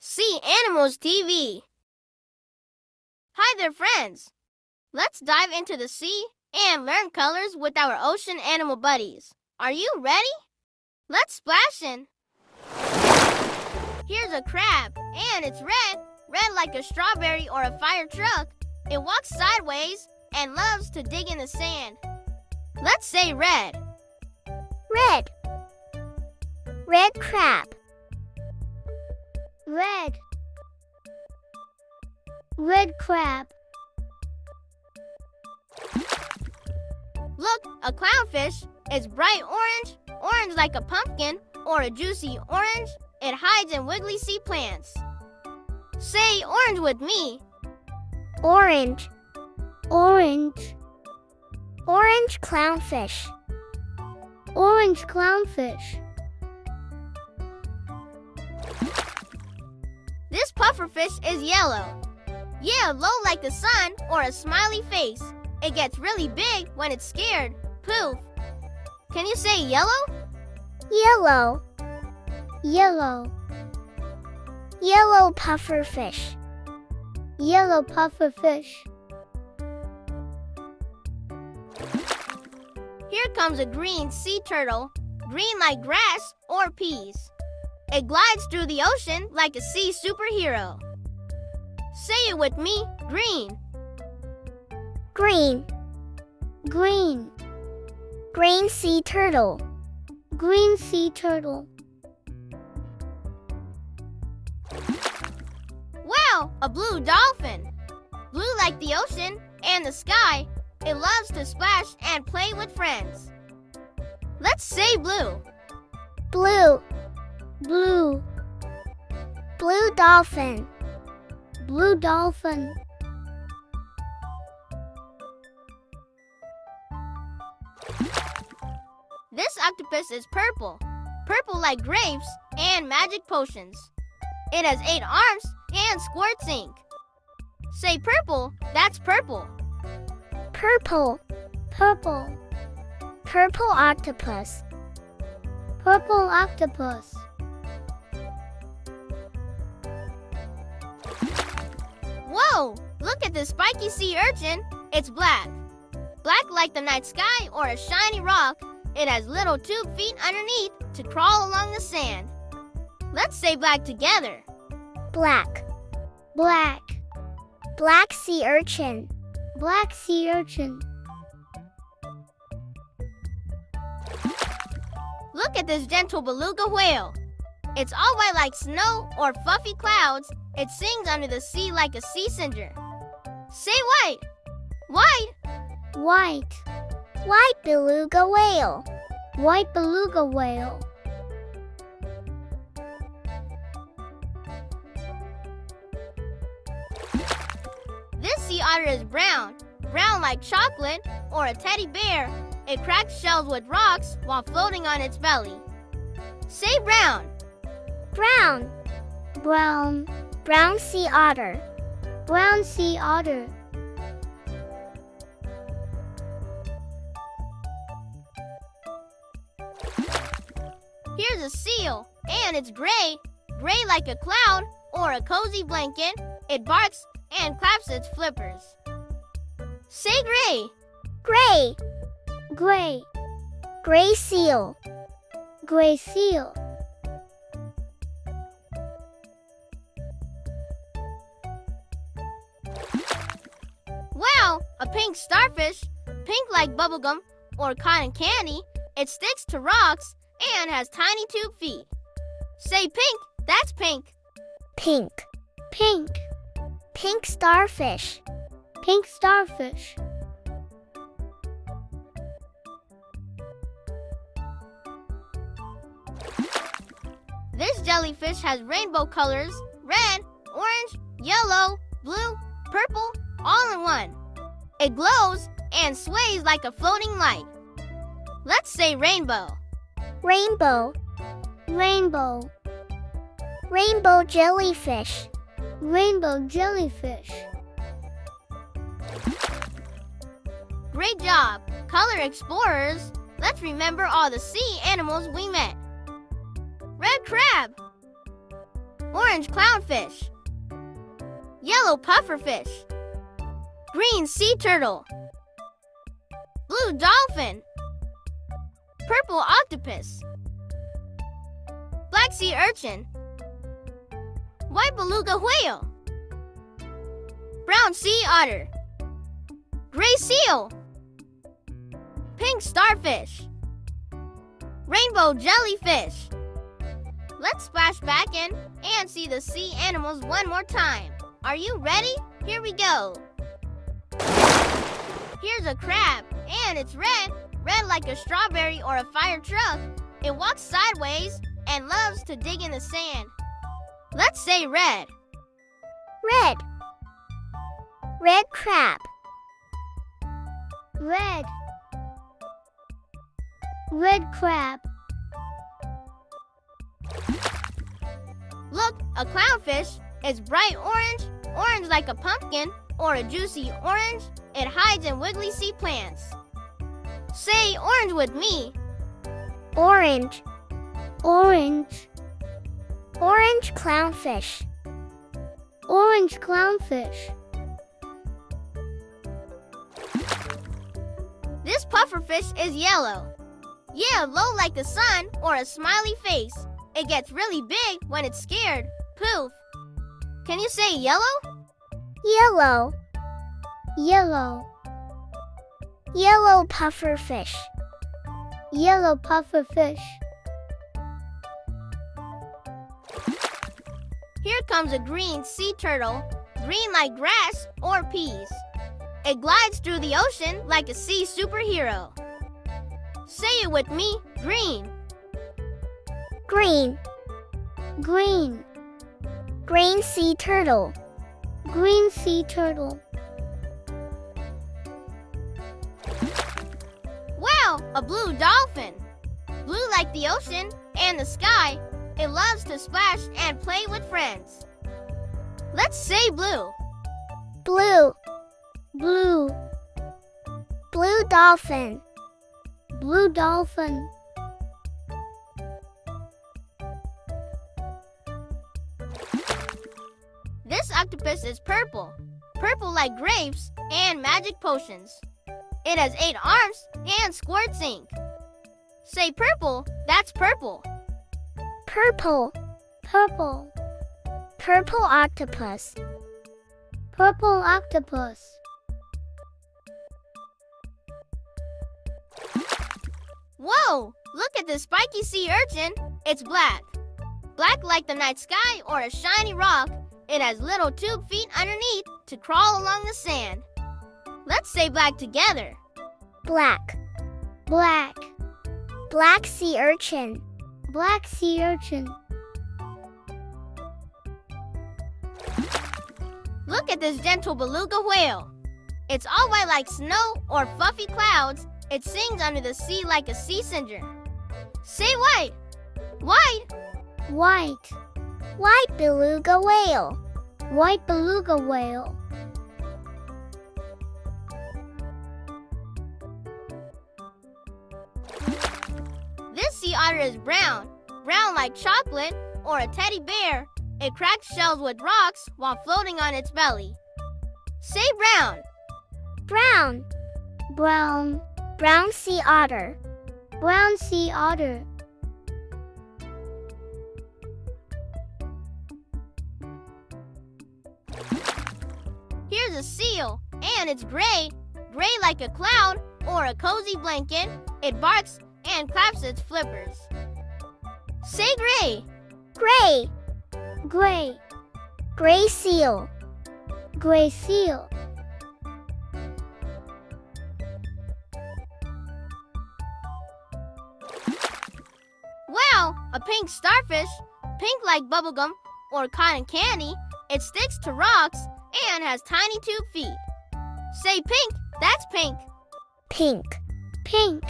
Sea Animals TV. Hi there, friends. Let's dive into the sea and learn colors with our ocean animal buddies. Are you ready? Let's splash in. Here's a crab, and it's red like a strawberry or a fire truck. It walks sideways and loves to dig in the sand. Let's say red. Red. Red crab. Red. Red crab. Look, a clownfish is bright orange like a pumpkin or a juicy orange. It hides in wiggly sea plants. Say orange with me. Orange. Orange. Orange clownfish. Orange clownfish. This pufferfish is yellow. Yellow like the sun or a smiley face. It gets really big when it's scared. Poof. Can you say yellow? Yellow. Yellow. Yellow pufferfish. Yellow pufferfish. Here comes a green sea turtle, green like grass or peas. It glides through the ocean like a sea superhero. Say it with me, green. Green. Green. Green sea turtle. Green sea turtle. Wow, a blue dolphin. Blue like the ocean and the sky. It loves to splash and play with friends. Let's say blue. Blue. Blue. Blue dolphin. Blue dolphin. This octopus is purple. Purple like grapes and magic potions. It has 8 arms and squirts ink. Say purple, that's purple. Purple. Purple. Purple octopus. Purple octopus. Whoa! Look at this spiky sea urchin. It's black. Black like the night sky or a shiny rock. It has little tube feet underneath to crawl along the sand. Let's say black together. Black. Black. Black sea urchin. Black sea urchin. Look at this gentle beluga whale. It's all white like snow or fluffy clouds. It sings under the sea like a sea singer. Say white. White. White. White beluga whale. White beluga whale. This sea otter is brown. Brown like chocolate or a teddy bear. It cracks shells with rocks while floating on its belly. Say brown. Brown. Brown. Brown sea otter. Brown sea otter. Here's a seal, and it's gray. Gray like a cloud or a cozy blanket. It barks and claps its flippers. Say gray. Gray. Gray. Gray seal. Gray seal. Wow, a pink starfish. Pink like bubblegum or cotton candy. It sticks to rocks and has tiny tube feet. Say pink, that's pink. Pink. Pink. Pink starfish. Pink starfish. This jellyfish has rainbow colors, red, orange, yellow, blue, purple, all in one. It glows and sways like a floating light. Let's say rainbow. Rainbow. Rainbow. Rainbow jellyfish. Rainbow jellyfish. Great job, color explorers. Let's remember all the sea animals we met. Red crab. orange clownfish, yellow pufferfish, green sea turtle, blue dolphin, purple octopus, black sea urchin, white beluga whale, brown sea otter, gray seal, pink starfish, rainbow jellyfish. Let's splash back in and see the sea animals one more time. Are you ready? Here we go. Here's a crab, and it's red like a strawberry or a fire truck. It walks sideways and loves to dig in the sand. Let's say red. Red. Red crab. Red. Red crab. Look, a clownfish is bright orange like a pumpkin or a juicy orange. It hides in wiggly sea plants. Say orange with me. Orange. Orange. Orange clownfish. Orange clownfish. This pufferfish is yellow. Yellow like the sun or a smiley face. It gets really big when it's scared. Poof. Can you say yellow? Yellow. Yellow. Yellow pufferfish. Yellow pufferfish. Here comes a green sea turtle, green like grass or peas. It glides through the ocean like a sea superhero. Say it with me, green. Green. Green. Green sea turtle. Green sea turtle. Wow, a blue dolphin. Blue like the ocean and the sky. It loves to splash and play with friends. Let's say blue. Blue. Blue. Blue dolphin. Blue dolphin. This octopus is purple. Purple like grapes and magic potions. It has 8 arms and squirts ink. Say purple, that's purple. Purple. Purple. Purple octopus. Purple octopus. Whoa! Look at this spiky sea urchin. It's black. Black like the night sky or a shiny rock. It has little tube feet underneath to crawl along the sand. Let's say black together. Black. Black. Black sea urchin. Black sea urchin. Look at this gentle beluga whale. It's all white like snow or fluffy clouds. It sings under the sea like a sea singer. Say white. White. White. White beluga whale. White beluga whale. This sea otter is brown. Brown like chocolate or a teddy bear. It cracks shells with rocks while floating on its belly. Say brown. Brown. Brown. Brown sea otter. Brown sea otter. Here's a seal, and it's gray. Gray like a cloud or a cozy blanket. It barks and claps its flippers. Say gray. Gray. Gray. Gray seal. Gray seal. Wow, a pink starfish. Pink like bubblegum or cotton candy. It sticks to rocks and has tiny tube feet. Say pink, that's pink. Pink. Pink.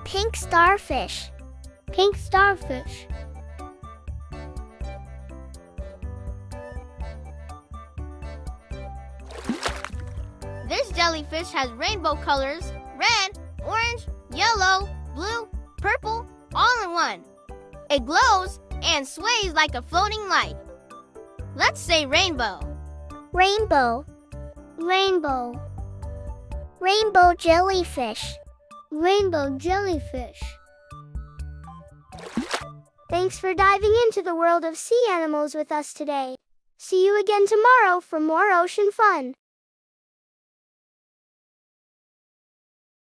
Pink starfish. Pink starfish. This jellyfish has rainbow colors, red, orange, yellow, blue, purple, all in one. It glows and sways like a floating light. Let's say rainbow. Rainbow, rainbow. Rainbow jellyfish, rainbow jellyfish. Thanks for diving into the world of sea animals with us today. See you again tomorrow for more ocean fun.